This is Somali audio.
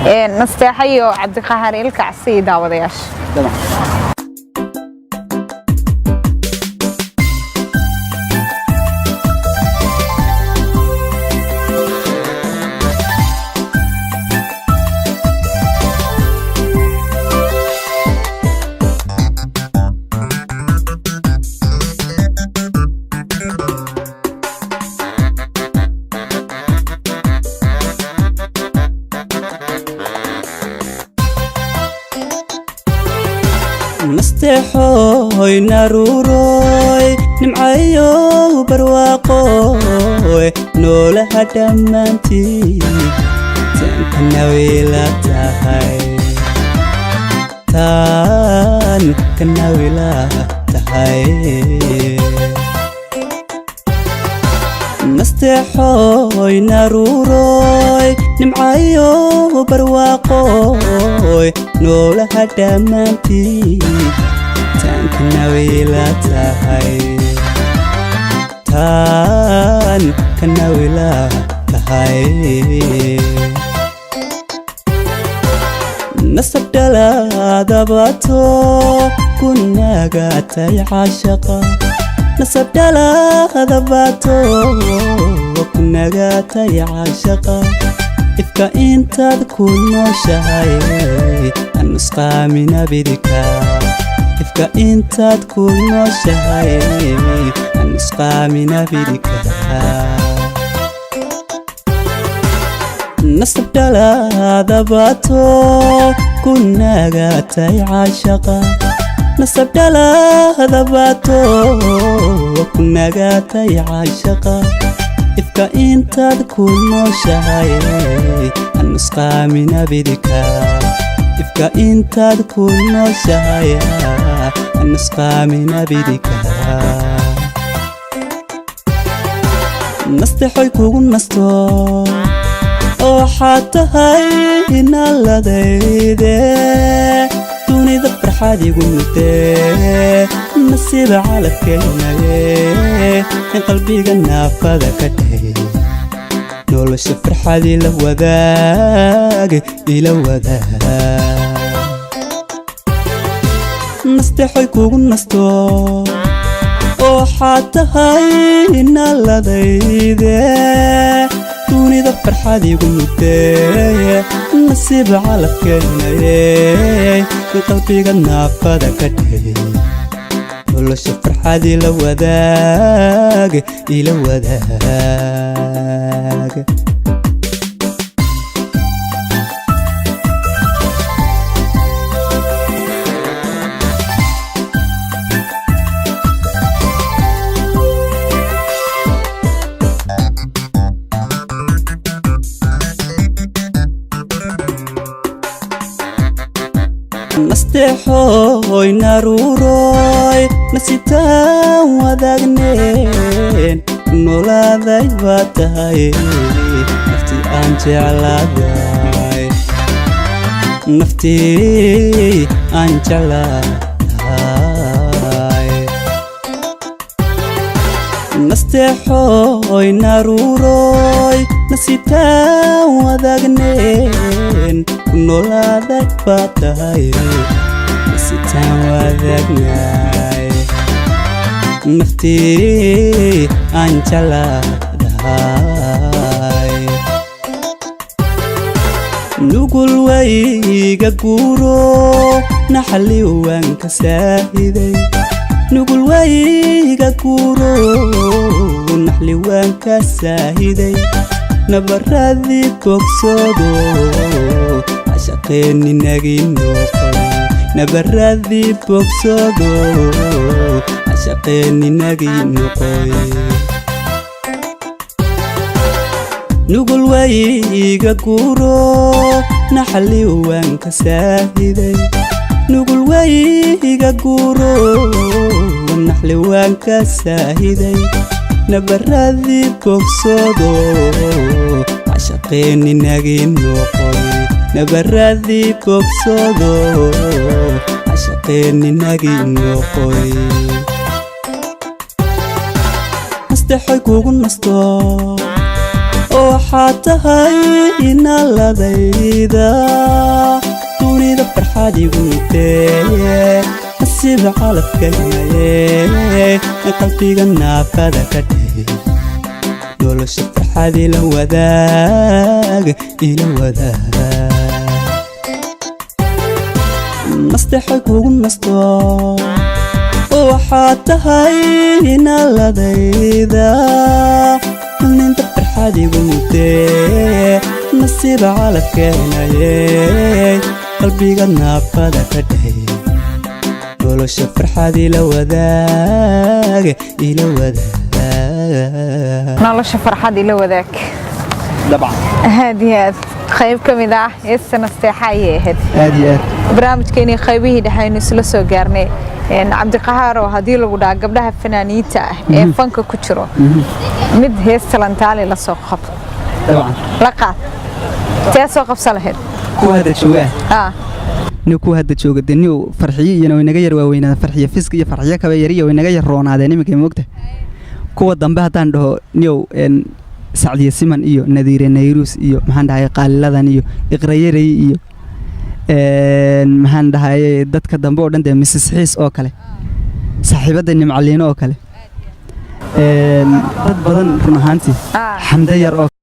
nasteexayo cabdiqahar ilkacsi daawadayaasha nasteexoy naruuroy nimcayo barwaaqoy noolaha dhammaantii tan wila tahay nasteexoy naruuroy nimcayo barwaaqoy noolaha dhammaantii tan wila tahay nasab dhaladabato kunagatay caashaqa nasab dhaladabato kunagatay caashaqa ifka intaad ku nooshahay anusqaamina bidika ifka intaad ku nooshahay anusqaamina bidika nasab dhaladabato kunagatay caashaqa nasab dhaladabato kunagatay caashaqa ifka intaad ku nooshahay anusqaamina bidika ifka intaad ku nooshahay anusqaamina bidika nasteexoy kugu nasto waxaad tahay inaladayde dunida farxaad igu mudee nasiiba calafkeenaye in qalbiga naafada ka dhey nolosha farxaad ila wadaag nasteexoy kugu nasto waxaad tahay inaladayde dunida farxaad igu mudee nasiiba calafkeenaye in qalbiga naafada ka dhey nolosha farxaad ila wadaag nasteexoy naruuroy nasitaan wadaagneen noolaaday baa tahay naftii aan jeclaaday nasteexoy naruuroy nasitaan wadaagneen noolaaday baa tahay nasitaan wadaagnay naftii aan jeclaaday nugul wayga guuro naxali waan ka saahiday nugul wayga guuro naxli waan ka saahiday nabaradii bogsoodo cashaqeenni nagii noqoy nabaradii bogsoodo cashaqeenni nagii noqoy nugul wayga guuro naxali waan ka saahiday nugul wayga guuro naxli waan ka saahiday nabaradii bogsoodo cashaqeenni nagii noqoy nabaradii bogsoodo cashaqeenni nagii noqoy nasteexoy kugu nasto waxaad tahay inaladayda dunida farxad igu midee nasiiba calafkaynaye qalbiga naafada ka dheh nolosha farxad ila wadaag nastexa kugu nasto waxaad tahay inaladayda ninta farxad igu midee nasiiba calafkaynaye qalbiga naafada ka dheh nolosha farxad ila wadaag nolosha farxad ila wadaag dabcan aad iyo aad qayb ka mid ah heesta nasteexa ayay ahayd aad iyo aad barnaamijkeeni qaybihii dhaxaynu isla soo gaarnay cabdiqahaar oo haddii lagu dhaha gabdhaha fanaaniinta ah ee fanka ku jiro mid heesta lantaali la soo qabto dabcan la qaad tee soo qabsan lahayd kuwa hadda jooga kuwa hadda jooga daniyo farxiyo iyana way naga yar waaweynaa farxiyo fisk iyo farxiyo kaba yariyo way naga yar roonaadeen iminka moogta kuwa dambe haddaan dhaho niyow sacdiya siman iyo nadiire nayrus iyo maxaan dhahay qaaliladan iyo iqrayarey iyo maxaan dhahay dadka dambe oo dhan dee Mrs Xiis oo kale saaxiibada nimcaliino oo kale dad badan run ahaantii xamda yar oo